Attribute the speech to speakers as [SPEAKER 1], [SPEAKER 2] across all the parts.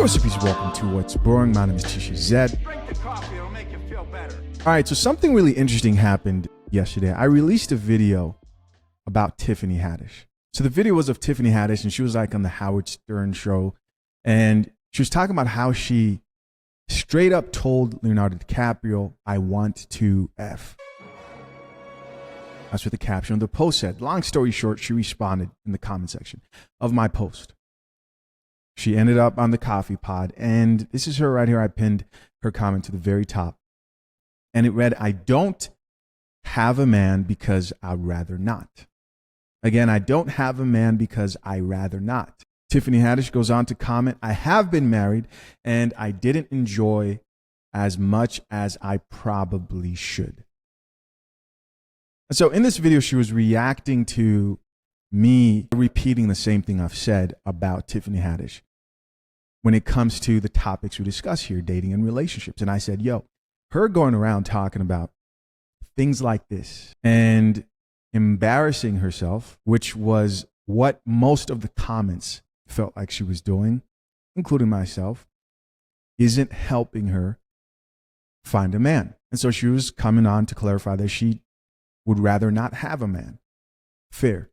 [SPEAKER 1] Yo, what's up, peace? Welcome to What's Brewing. My name is CHISHA ZED.
[SPEAKER 2] Drink the coffee, it'll make you feel better.
[SPEAKER 1] All right, so something really interesting happened yesterday. I released a video about Tiffany Haddish. So the video was of Tiffany Haddish, and she was like on the Howard Stern show, and she was talking about how she straight up told Leonardo DiCaprio, "I want to F." That's what the caption of the post said. Long story short, she responded in the comment section of my post. She ended up on the coffee pod, and this is her right here. I pinned her comment to the very top, and it read, "I don't have a man because I'd rather not." Again, I don't have a man because I rather not. Tiffany Haddish goes on to comment, "I have been married and I didn't enjoy as much as I probably should." And so in this video, she was reacting to me repeating the same thing I've said about Tiffany Haddish when it comes to the topics we discuss here, dating and relationships. And I said, yo, her going around talking about things like this and embarrassing herself, which was what most of the comments felt like she was doing, including myself, isn't helping her find a man. And so she was coming on to clarify that she would rather not have a man. Fair.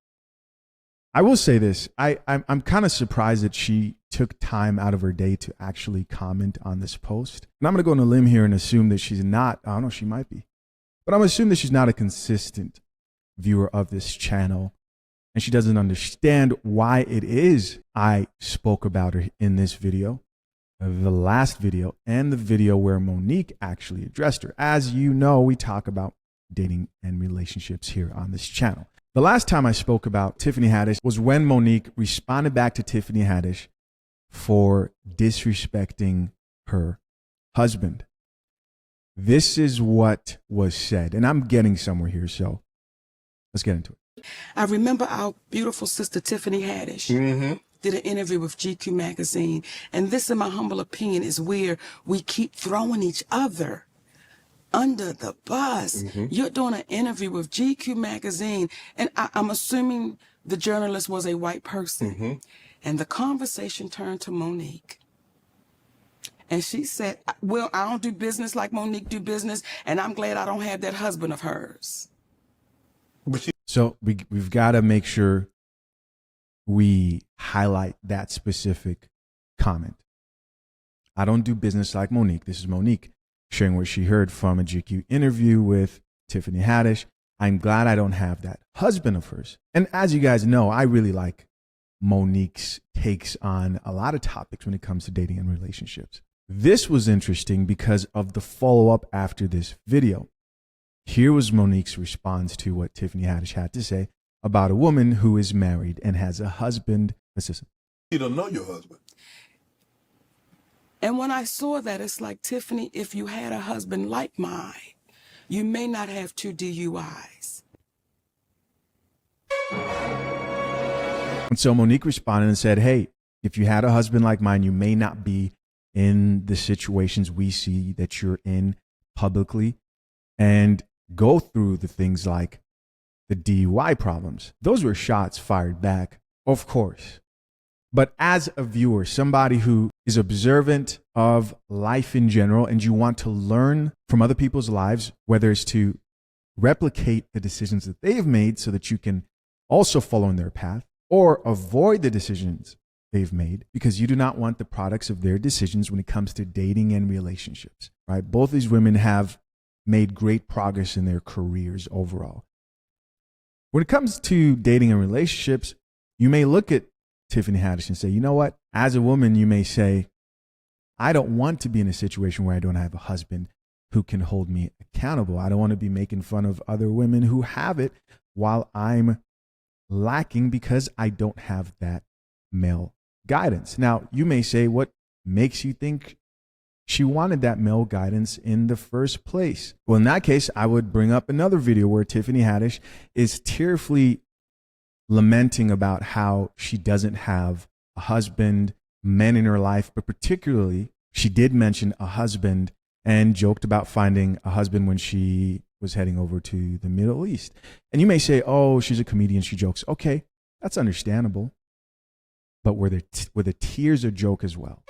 [SPEAKER 1] I will say this. I'm kind of surprised that she took time out of her day to actually comment on this post. And I'm going to go on a limb here and assume that she's not, I don't know, she might be, but I'm assuming that she's not a consistent viewer of this channel, and she doesn't understand why it is I spoke about her in this video, the last video, and the video where Monique actually addressed her. As you know, we talk about dating and relationships here on this channel. The last time I spoke about Tiffany Haddish was when Monique responded back to Tiffany Haddish for disrespecting her husband. This is what was said, and I'm getting somewhere here, so let's get into it.
[SPEAKER 3] I remember our beautiful sister Tiffany Haddish did an interview with GQ magazine, and this, in my humble opinion, is where we keep throwing each other under the bus. You're doing an interview with GQ magazine, and I'm assuming the journalist was a white person. And the conversation turned to Monique. And she said, well, I don't do business like Monique do business, and I'm glad I don't have that husband of hers.
[SPEAKER 1] So we've got to make sure we highlight that specific comment. I don't do business like Monique. This is Monique sharing what she heard from a GQ interview with Tiffany Haddish. I'm glad I don't have that husband of hers. And as you guys know, I really like Monique's takes on a lot of topics when it comes to dating and relationships. This was interesting because of the follow-up after this video. Here was Monique's response to what Tiffany Haddish had to say about a woman who is married and has a husband. Assistant.
[SPEAKER 4] You don't know your husband.
[SPEAKER 3] And when I saw that, it's like, Tiffany, if you had a husband like mine, you may not have 2 DUIs.
[SPEAKER 1] And so Monique responded and said, hey, if you had a husband like mine, you may not be in the situations we see that you're in publicly and go through the things like the DUI problems. Those were shots fired back, of course. But as a viewer, somebody who is observant of life in general, and you want to learn from other people's lives, whether it's to replicate the decisions that they've made so that you can also follow in their path, or avoid the decisions they've made because you do not want the products of their decisions when it comes to dating and relationships, right? Both these women have made great progress in their careers overall. When it comes to dating and relationships, you may look at Tiffany Haddish and say, you know what? As a woman, you may say, I don't want to be in a situation where I don't have a husband who can hold me accountable. I don't want to be making fun of other women who have it while I'm lacking because I don't have that male guidance. Now, you may say, what makes you think she wanted that male guidance in the first place? Well, in that case, I would bring up another video where Tiffany Haddish is tearfully lamenting about how she doesn't have a husband, men in her life, but particularly she did mention a husband and joked about finding a husband when she was heading over to the Middle East. And you may say, oh, she's a comedian, she jokes. Okay, that's understandable. But were the tears a joke as well?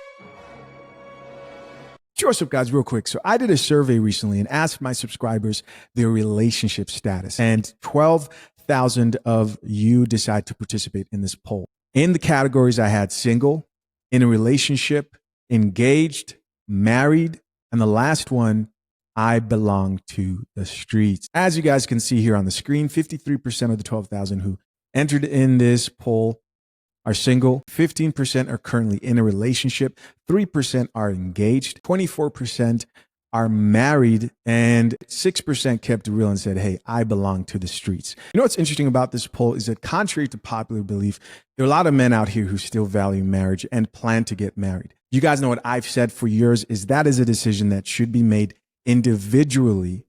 [SPEAKER 1] Sure, what's up, guys, real quick. So I did a survey recently and asked my subscribers their relationship status, and 12,000 of you decided to participate in this poll. In the categories, I had single, in a relationship, engaged, married, and the last one, I belong to the streets. As you guys can see here on the screen, 53% of the 12,000 who entered in this poll are single, 15% are currently in a relationship, 3% are engaged, 24% are married, and 6% kept it real and said, hey, I belong to the streets. You know what's interesting about this poll is that contrary to popular belief, there are a lot of men out here who still value marriage and plan to get married. You guys know what I've said for years is that is a decision that should be made individually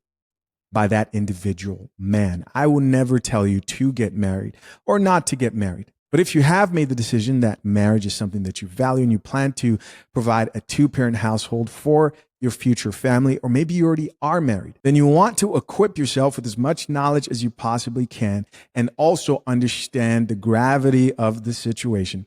[SPEAKER 1] by that individual man. I will never tell you to get married or not to get married. But if you have made the decision that marriage is something that you value and you plan to provide a two-parent household for your future family, or maybe you already are married, then you want to equip yourself with as much knowledge as you possibly can and also understand the gravity of the situation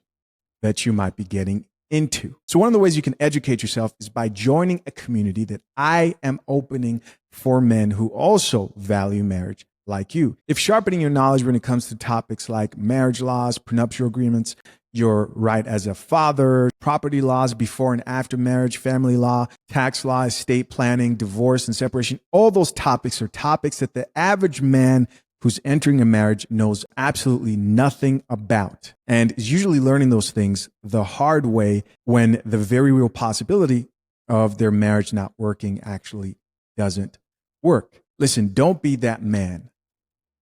[SPEAKER 1] that you might be getting into. So one of the ways you can educate yourself is by joining a community that I am opening for men who also value marriage like you. If sharpening your knowledge when it comes to topics like marriage laws, prenuptial agreements, your right as a father, property laws before and after marriage, family law, tax law, estate planning, divorce and separation, all those topics are topics that the average man who's entering a marriage knows absolutely nothing about and is usually learning those things the hard way when the very real possibility of their marriage not working actually doesn't work. Listen, don't be that man.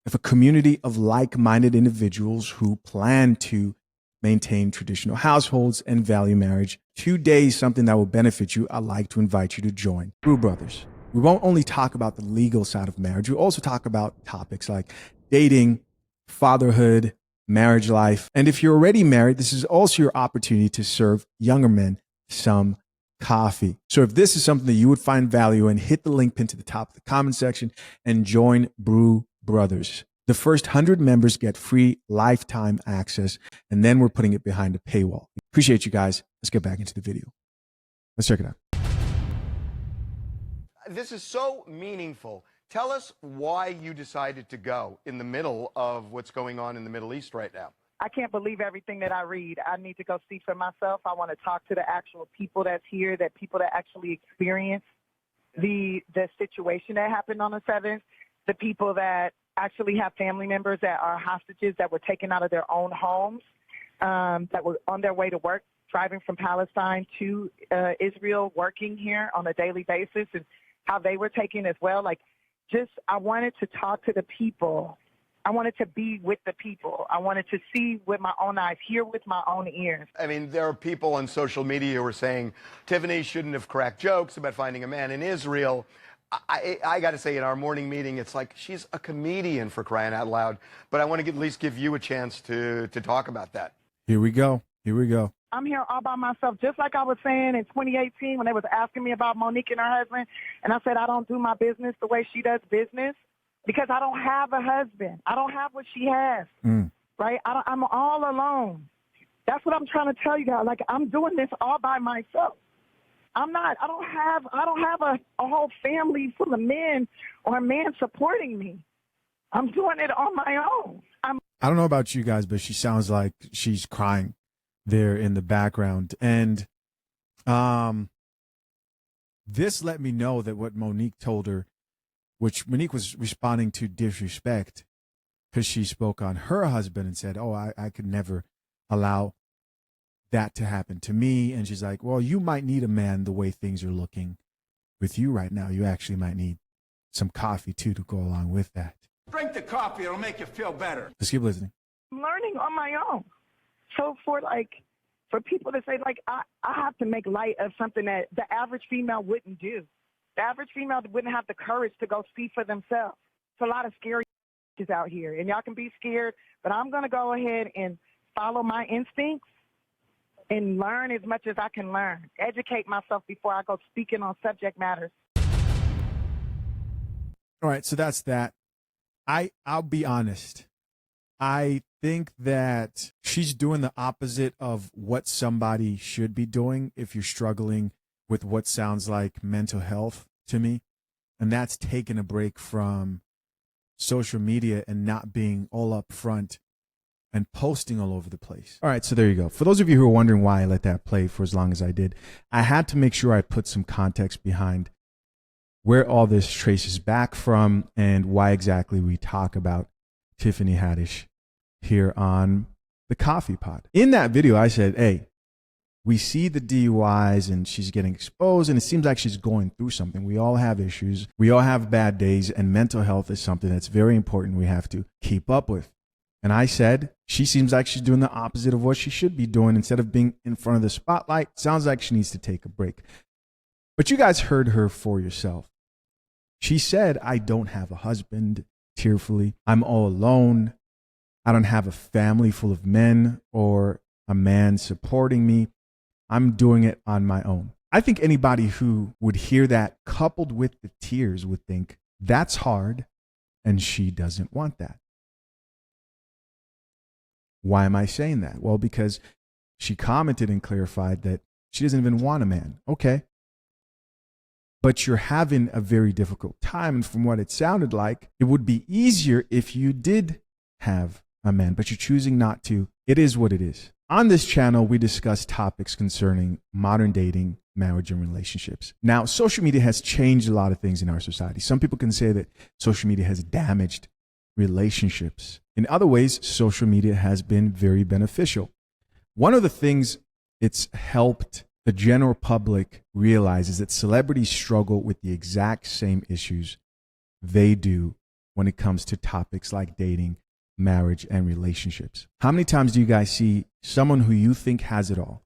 [SPEAKER 1] If a community of like-minded individuals who plan to maintain traditional households and value marriage today is something that will benefit you, I'd like to invite you to join Brew Brothers. We won't only talk about the legal side of marriage. We also talk about topics like dating, fatherhood, marriage life. And if you're already married, this is also your opportunity to serve younger men some coffee. So if this is something that you would find value in, hit the link pinned to the top of the comment section and join Brew Brothers. The first 100 members get free lifetime access, and then we're putting it behind a paywall. Appreciate you guys. Let's get back into the video. Let's check it out.
[SPEAKER 2] This is so meaningful. Tell us why you decided to go in the middle of what's going on in the Middle East right now.
[SPEAKER 4] I can't believe everything that I read. I need to go see for myself. I want to talk to the actual people that's here, that people that actually experience the situation that happened on the 7th, the people that actually have family members that are hostages that were taken out of their own homes, that were on their way to work, driving from Palestine to Israel, working here on a daily basis, and how they were taken as well. I wanted to talk to the people. I wanted to be with the people. I wanted to see with my own eyes, hear with my own ears.
[SPEAKER 2] I mean, there are people on social media who are saying Tiffany shouldn't have cracked jokes about finding a man in Israel. I got to say, in our morning meeting, it's like she's a comedian, for crying out loud. But I want to at least give you a chance to talk about that.
[SPEAKER 1] Here we go. Here we go.
[SPEAKER 4] I'm here all by myself, just like I was saying in 2018 when they was asking me about Monique and her husband. And I said, I don't do my business the way she does business because I don't have a husband. I don't have what she has, right? I'm all alone. That's what I'm trying to tell you guys. I'm doing this all by myself. I don't have a whole family full of men or a man supporting me. I'm doing it on my own.
[SPEAKER 1] I don't know about you guys, but she sounds like she's crying there in the background. And this let me know that what Monique told her, which Monique was responding to disrespect because she spoke on her husband and said, oh, I could never allow that to happen to me. And she's like, well, you might need a man the way things are looking with you right now. You actually might need some coffee too to go along with that.
[SPEAKER 2] Drink the coffee, it'll make you feel better.
[SPEAKER 1] Let's keep listening.
[SPEAKER 4] I'm learning on my own. So for people to say, I have to make light of something that the average female wouldn't do. The average female wouldn't have the courage to go see for themselves. It's a lot of scary out here, and y'all can be scared, but I'm going to go ahead and follow my instincts and learn as much as I can learn. Educate myself before I go speaking on subject matters.
[SPEAKER 1] All right, so that's that. I'll be honest. I think that she's doing the opposite of what somebody should be doing if you're struggling with what sounds like mental health to me. And that's taking a break from social media and not being all up front and posting all over the place. All right, so there you go. For those of you who are wondering why I let that play for as long as I did, I had to make sure I put some context behind where all this traces back from and why exactly we talk about Tiffany Haddish here on the Coffee Pod. In that video, I said, hey, we see the DUIs and she's getting exposed and it seems like she's going through something. We all have issues. We all have bad days, and mental health is something that's very important we have to keep up with. And I said, she seems like she's doing the opposite of what she should be doing. Instead of being in front of the spotlight, sounds like she needs to take a break. But you guys heard her for yourself. She said, I don't have a husband, tearfully. I'm all alone. I don't have a family full of men or a man supporting me. I'm doing it on my own. I think anybody who would hear that coupled with the tears would think that's hard and she doesn't want that. Why am I saying that? Well, because she commented and clarified that she doesn't even want a man. Okay. But you're having a very difficult time. And from what it sounded like, it would be easier if you did have a man, but you're choosing not to. It is what it is. On this channel, we discuss topics concerning modern dating, marriage, and relationships. Now, social media has changed a lot of things in our society. Some people can say that social media has damaged relationships. In other ways, social media has been very beneficial. One of the things it's helped the general public realize is that celebrities struggle with the exact same issues they do when it comes to topics like dating, marriage, and relationships. How many times do you guys see someone who you think has it all?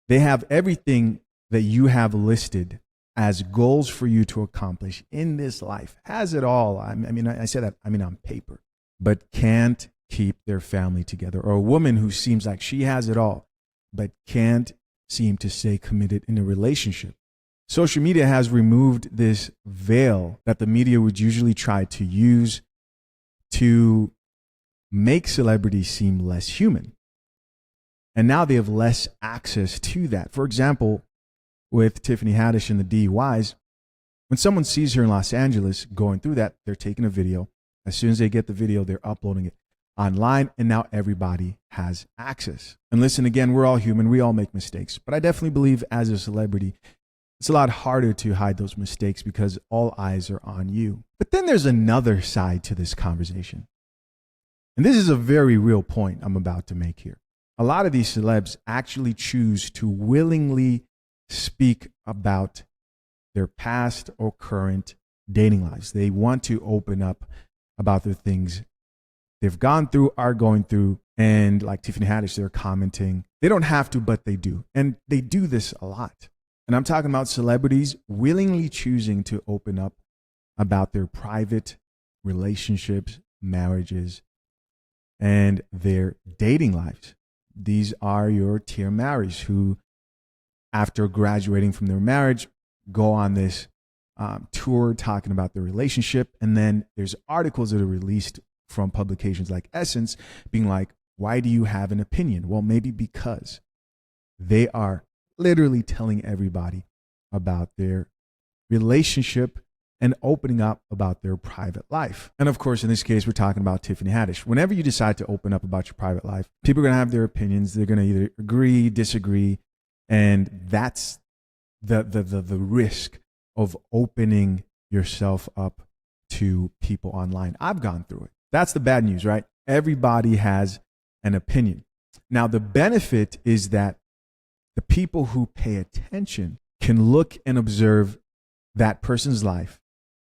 [SPEAKER 1] They have everything that you have listed as goals for you to accomplish in this life, has it all. I say that, on paper, but can't keep their family together. Or a woman who seems like she has it all, but can't seem to stay committed in a relationship. Social media has removed this veil that the media would usually try to use to make celebrities seem less human. And now they have less access to that. For example, with Tiffany Haddish and the DUIs, when someone sees her in Los Angeles going through that, they're taking a video. As soon as they get the video, they're uploading it online, and now everybody has access. And listen, again, we're all human. We all make mistakes. But I definitely believe as a celebrity, it's a lot harder to hide those mistakes because all eyes are on you. But then there's another side to this conversation. And this is a very real point I'm about to make here. A lot of these celebs actually choose to willingly speak about their past or current dating lives. They want to open up about the things they've gone through, are going through, and like Tiffany Haddish, they're commenting. They don't have to, but they do. And they do this a lot. And I'm talking about celebrities willingly choosing to open up about their private relationships, marriages, and their dating lives. These are your Tia Marys who, after graduating from their marriage, go on this tour talking about their relationship. And then there's articles that are released from publications like Essence being like, why do you have an opinion? Well, maybe because they are literally telling everybody about their relationship and opening up about their private life. And of course, in this case, we're talking about Tiffany Haddish. Whenever you decide to open up about your private life, people are going to have their opinions. They're going to either agree, disagree, and that's the risk of opening yourself up to people online. I've gone through it. That's the bad news, right? Everybody has an opinion. Now, the benefit is that the people who pay attention can look and observe that person's life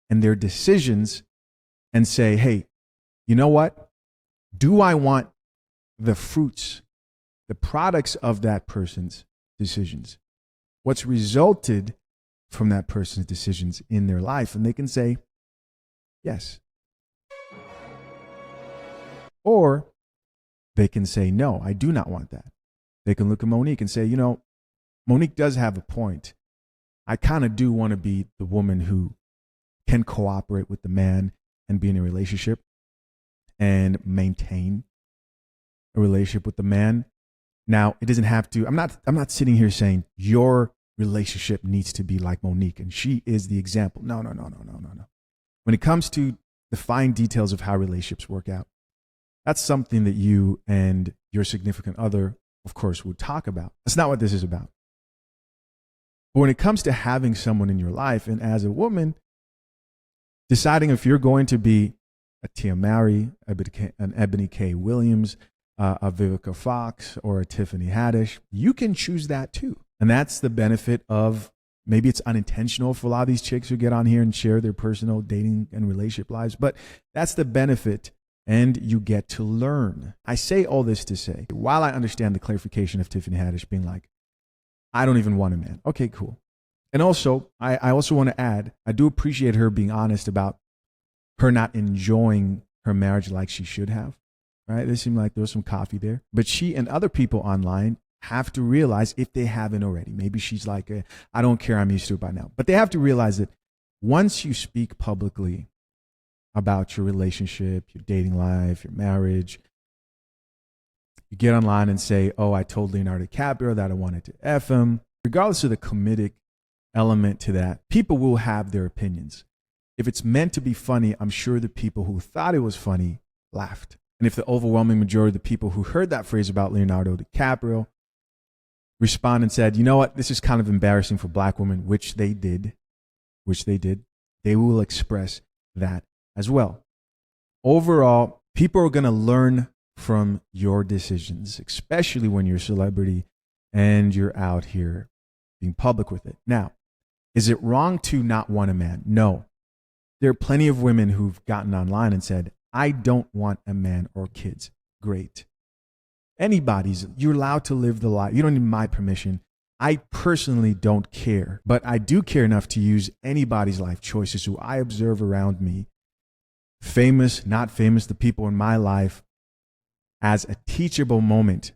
[SPEAKER 1] and their decisions and say, hey, you know what? Do I want the fruits, the products of that person's decisions? What's resulted from that person's decisions in their life? And they can say, yes. Or they can say, no, I do not want that. They can look at Monique and say, you know, Monique does have a point. I kind of do want to be the woman who can cooperate with the man and be in a relationship and maintain a relationship with the man. Now, it doesn't have to, I'm not sitting here saying your relationship needs to be like Monique, and she is the example. No. When it comes to the fine details of how relationships work out, that's something that you and your significant other, of course, would talk about. That's not what this is about. But when it comes to having someone in your life, and as a woman, deciding if you're going to be a Tia Mowry, an Ebony K. Williams, a Vivica Fox, or a Tiffany Haddish, you can choose that too. And that's the benefit of, maybe it's unintentional for a lot of these chicks who get on here and share their personal dating and relationship lives, but that's the benefit, and you get to learn. I say all this to say, while I understand the clarification of Tiffany Haddish being like, I don't even want a man. Okay, cool. And also, I also want to add, I do appreciate her being honest about her not enjoying her marriage like she should have, right? It seemed like there was some coffee there. But she and other people online have to realize, if they haven't already, maybe she's like, I don't care, I'm used to it by now. But they have to realize that once you speak publicly about your relationship, your dating life, your marriage, you get online and say, oh, I told Leonardo DiCaprio that I wanted to F him. Regardless of the comedic element to that, people will have their opinions. If it's meant to be funny, I'm sure the people who thought it was funny laughed. And if the overwhelming majority of the people who heard that phrase about Leonardo DiCaprio respond and said, you know what, this is kind of embarrassing for black women, which they did, they will express that as well. Overall, people are going to learn from your decisions, especially when you're a celebrity and you're out here being public with it. Now, is it wrong to not want a man? No. There are plenty of women who've gotten online and said, I don't want a man or kids. Great. You're allowed to live the life. You don't need my permission. I personally don't care, but I do care enough to use anybody's life choices who I observe around me, famous, not famous, the people in my life, as a teachable moment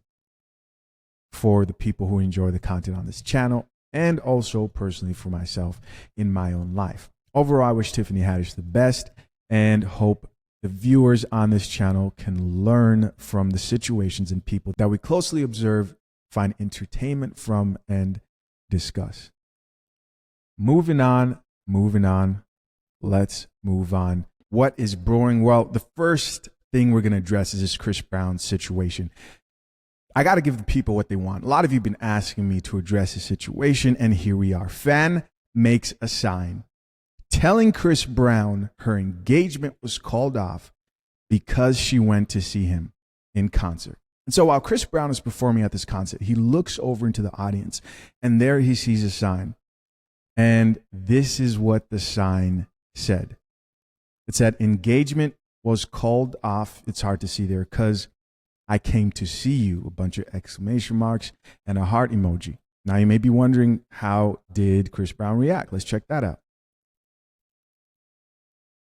[SPEAKER 1] for the people who enjoy the content on this channel, and also personally for myself in my own life. Overall, I wish Tiffany Haddish the best and hope the viewers on this channel can learn from the situations and people that we closely observe, find entertainment from, and discuss. Moving on. Let's move on. What is brewing? Well, the first thing we're going to address is this Chris Brown situation. I got to give the people what they want. A lot of you have been asking me to address the situation, and here we are. Fan makes a sign telling Chris Brown her engagement was called off because she went to see him in concert. And so while Chris Brown is performing at this concert, he looks over into the audience, and there he sees a sign. And this is what the sign said. It said, engagement was called off. It's hard to see there because I came to see you, a bunch of exclamation marks and a heart emoji. Now you may be wondering, how did Chris Brown react? Let's check that out.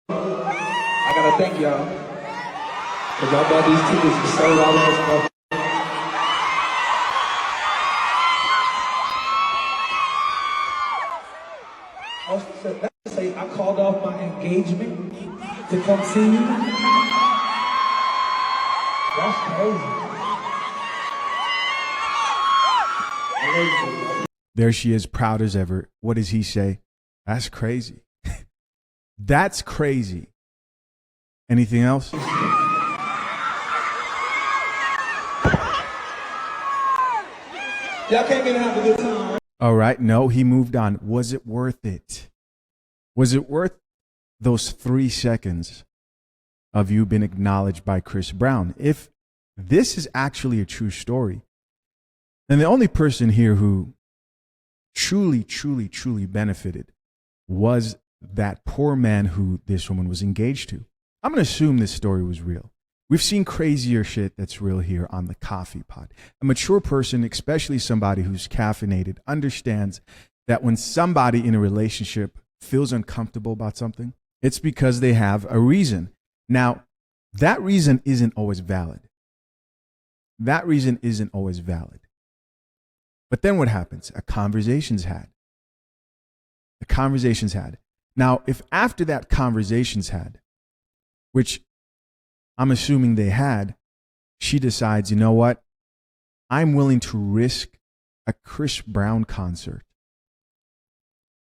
[SPEAKER 5] I gotta thank y'all, because y'all bought these tickets for sold out in this motherfucker. Let's say I called off my engagement to come see you. That's crazy.
[SPEAKER 1] There she is, proud as ever. What does he say? That's crazy. That's crazy. Anything else?
[SPEAKER 5] Y'all came in and have a good time, right?
[SPEAKER 1] All right. No, he moved on. Was it worth it? Was it worth those 3 seconds of you being acknowledged by Chris Brown? If this is actually a true story, then the only person here who truly benefited was that poor man who this woman was engaged to. I'm going to assume this story was real. We've seen crazier shit that's real here on the coffee pot. A mature person, especially somebody who's caffeinated, understands that when somebody in a relationship feels uncomfortable about something, it's because they have a reason. Now, that reason isn't always valid. But then what happens? A conversation's had. Now, if after that conversation's had, which I'm assuming they had, she decides, you know what? I'm willing to risk a Chris Brown concert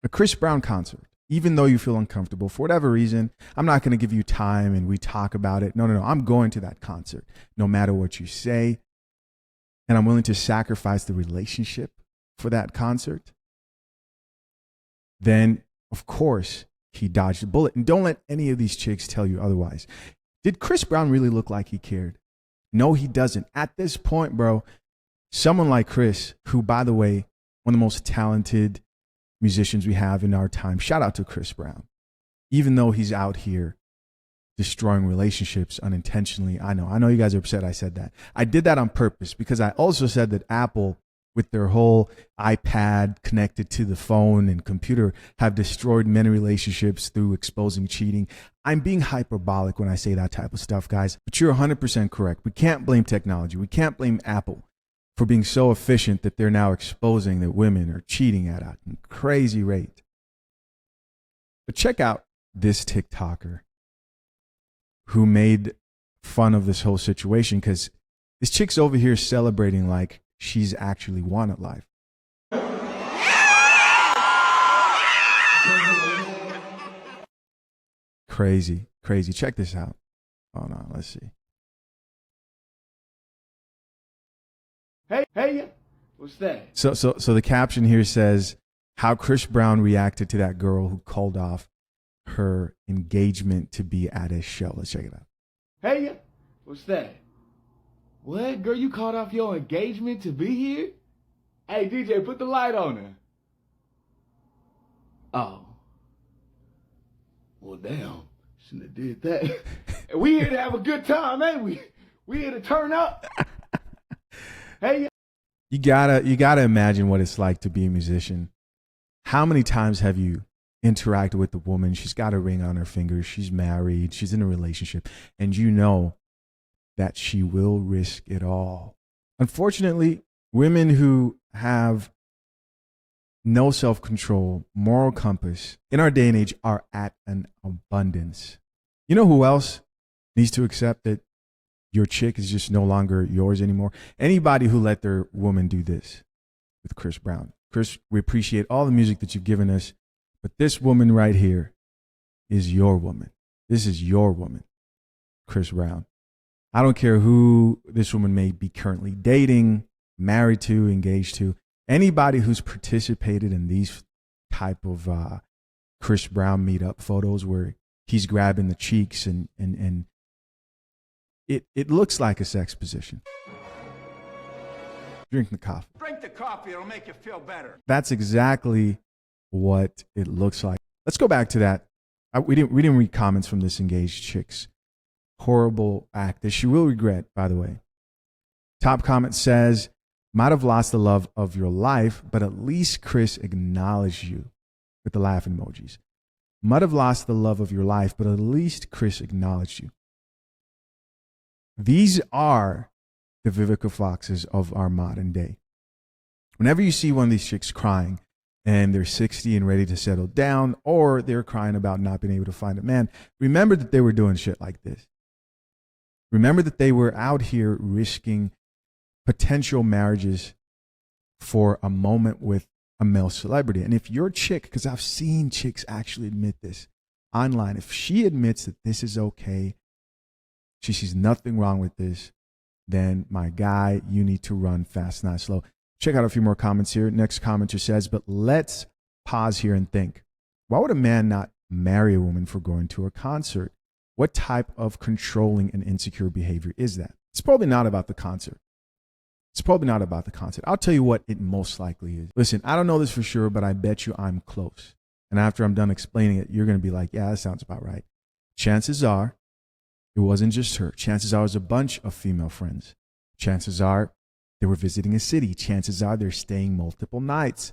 [SPEAKER 1] a Chris Brown concert, even though you feel uncomfortable for whatever reason, I'm not going to give you time and we talk about it. No. I'm going to that concert no matter what you say. And I'm willing to sacrifice the relationship for that concert. Then, of course, he dodged a bullet. And don't let any of these chicks tell you otherwise. Did Chris Brown really look like he cared? No, he doesn't. At this point, bro, someone like Chris, who, by the way, one of the most talented musicians we have in our time. Shout out to Chris Brown. Even though he's out here destroying relationships unintentionally. I know you guys are upset I said that. I did that on purpose because I also said that Apple, with their whole iPad connected to the phone and computer, have destroyed many relationships through exposing cheating. I'm being hyperbolic when I say that type of stuff, guys, but you're 100% correct. We can't blame technology. We can't blame Apple for being so efficient that they're now exposing that women are cheating at a crazy rate. But check out this TikToker who made fun of this whole situation, because this chick's over here celebrating like she's actually won at life. Crazy. Check this out. Hold on, let's see.
[SPEAKER 5] Hey, what's that?
[SPEAKER 1] So the caption here says how Chris Brown reacted to that girl who called off her engagement to be at his show. Let's check it out.
[SPEAKER 5] Hey, what's that? What, girl, you called off your engagement to be here? Hey, DJ, put the light on her. Oh. Well, damn. Shouldn't have did that. We here to have a good time, ain't we? We here to turn up. Hey.
[SPEAKER 1] You gotta imagine what it's like to be a musician. How many times have you interacted with a woman? She's got a ring on her finger. She's married. She's in a relationship. And you know that she will risk it all. Unfortunately, women who have no self-control, moral compass in our day and age are at an abundance. You know who else needs to accept that your chick is just no longer yours anymore? Anybody who let their woman do this with Chris Brown. Chris, we appreciate all the music that you've given us, but this woman right here is your woman. This is your woman, Chris Brown. I don't care who this woman may be currently dating, married to, engaged to. Anybody who's participated in these type of Chris Brown meetup photos where he's grabbing the cheeks and it looks like a sex position. Drink the coffee.
[SPEAKER 6] Drink the coffee, it'll make you feel better.
[SPEAKER 1] That's exactly what it looks like. Let's go back to that. We didn't read comments from this engaged chick's horrible act that she will regret, by the way. Top comment says, might have lost the love of your life, but at least Chris acknowledged you, with the laughing emojis. Might have lost the love of your life, but at least Chris acknowledged you. These are the Vivica Foxes of our modern day. Whenever you see one of these chicks crying and they're 60 and ready to settle down, or they're crying about not being able to find a man, remember that they were doing shit like this. Remember that they were out here risking potential marriages for a moment with a male celebrity. And if your chick, because I've seen chicks actually admit this online, if she admits that this is okay, she sees nothing wrong with this, then my guy, you need to run fast, not slow. Check out a few more comments here. Next commenter says, but let's pause here and think. Why would a man not marry a woman for going to a concert? What type of controlling and insecure behavior is that? It's probably not about the concert. It's probably not about the concert. I'll tell you what it most likely is. Listen, I don't know this for sure, but I bet you I'm close. And after I'm done explaining it, you're going to be like, yeah, that sounds about right. Chances are it wasn't just her. Chances are it was a bunch of female friends. Chances are they were visiting a city. Chances are they're staying multiple nights.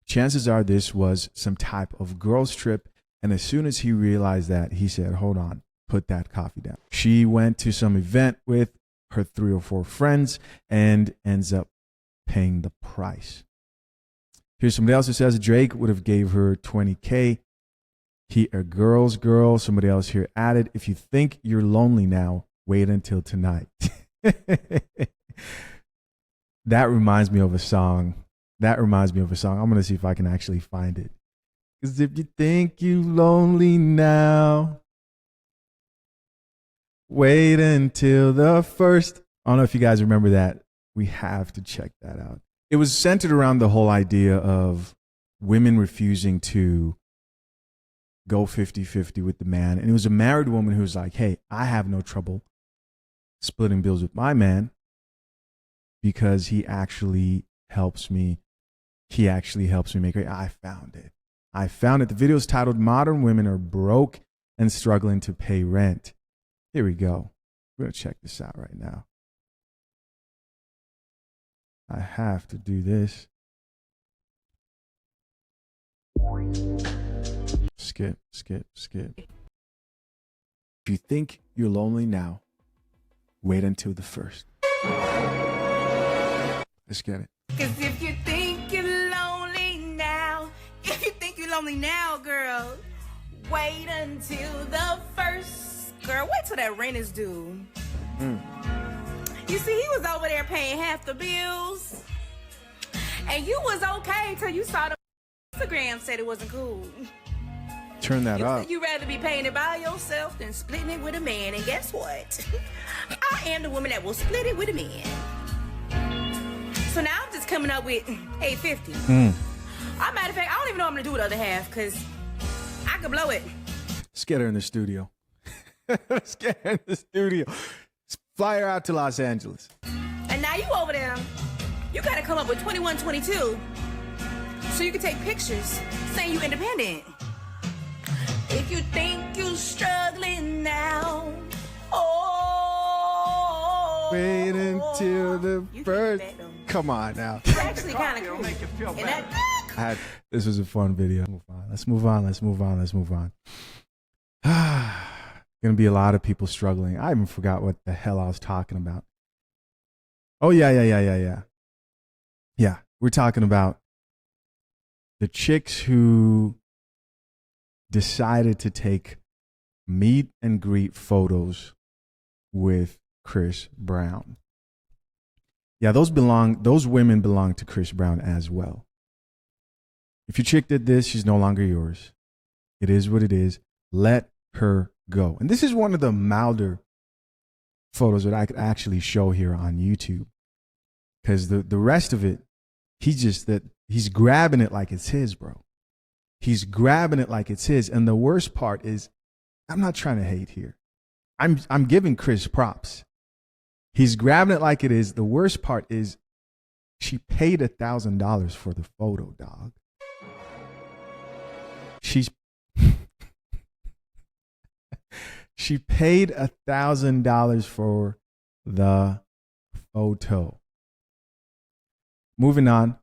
[SPEAKER 1] Chances are this was some type of girls' trip. And as soon as he realized that, he said, hold on, put that coffee down. She went to some event with her 3 or 4 friends and ends up paying the price. Here's somebody else who says Drake would have gave her $20K. He a girl's girl. Somebody else here added, if you think you're lonely now, wait until tonight. That reminds me of a song. I'm going to see if I can actually find it. 'Cause if you think you lonely now, wait until the first. I don't know if you guys remember that. We have to check that out. It was centered around the whole idea of women refusing to go 50-50 with the man. And it was a married woman who was like, hey, I have no trouble splitting bills with my man because he actually helps me. He actually helps me make it. I found it. The video is titled Modern Women Are Broke and Struggling to Pay Rent. Here we go. We're going to check this out right now. I have to do this. Skip. If you think you're lonely now, wait until the first. Let's get it.
[SPEAKER 7] 'Cause if you think you're lonely now, girl, wait until the first. Girl, wait till that rent is due. You see, he was over there paying half the bills, and you was okay till you saw the Instagram said it wasn't cool.
[SPEAKER 1] Turn that up.
[SPEAKER 7] You rather be paying it by yourself than splitting it with a man, and guess what? I am the woman that will split it with a man. So now I'm just coming up with $850. Matter of fact, I don't even know what I'm gonna do with the other half because I could blow it.
[SPEAKER 1] Let's get her in the studio. Let's get her in the studio. Let's fly her out to Los Angeles.
[SPEAKER 7] And now you over there, you gotta come up with 2122 so you can take pictures saying you independent. If you think you're struggling now,
[SPEAKER 1] wait until the
[SPEAKER 7] You
[SPEAKER 1] first.
[SPEAKER 7] can bet them.
[SPEAKER 1] Come on now.
[SPEAKER 7] It's actually kind of
[SPEAKER 6] It'll
[SPEAKER 7] cool.
[SPEAKER 6] make you feel
[SPEAKER 7] And
[SPEAKER 6] better.
[SPEAKER 1] This was a fun video. Let's move on. Gonna be a lot of people struggling. I even forgot what the hell I was talking about. Oh, yeah. Yeah, we're talking about the chicks who decided to take meet and greet photos with Chris Brown. Yeah, those women belong to Chris Brown as well. If your chick did this, she's no longer yours. It is what it is. Let her go. And this is one of the milder photos that I could actually show here on YouTube. Because the rest of it, he's grabbing it like it's his, bro. He's grabbing it like it's his. And the worst part is, I'm not trying to hate here. I'm giving Chris props. He's grabbing it like it is. The worst part is she paid $1,000 for the photo, dog. She paid $1,000 for the photo. Moving on.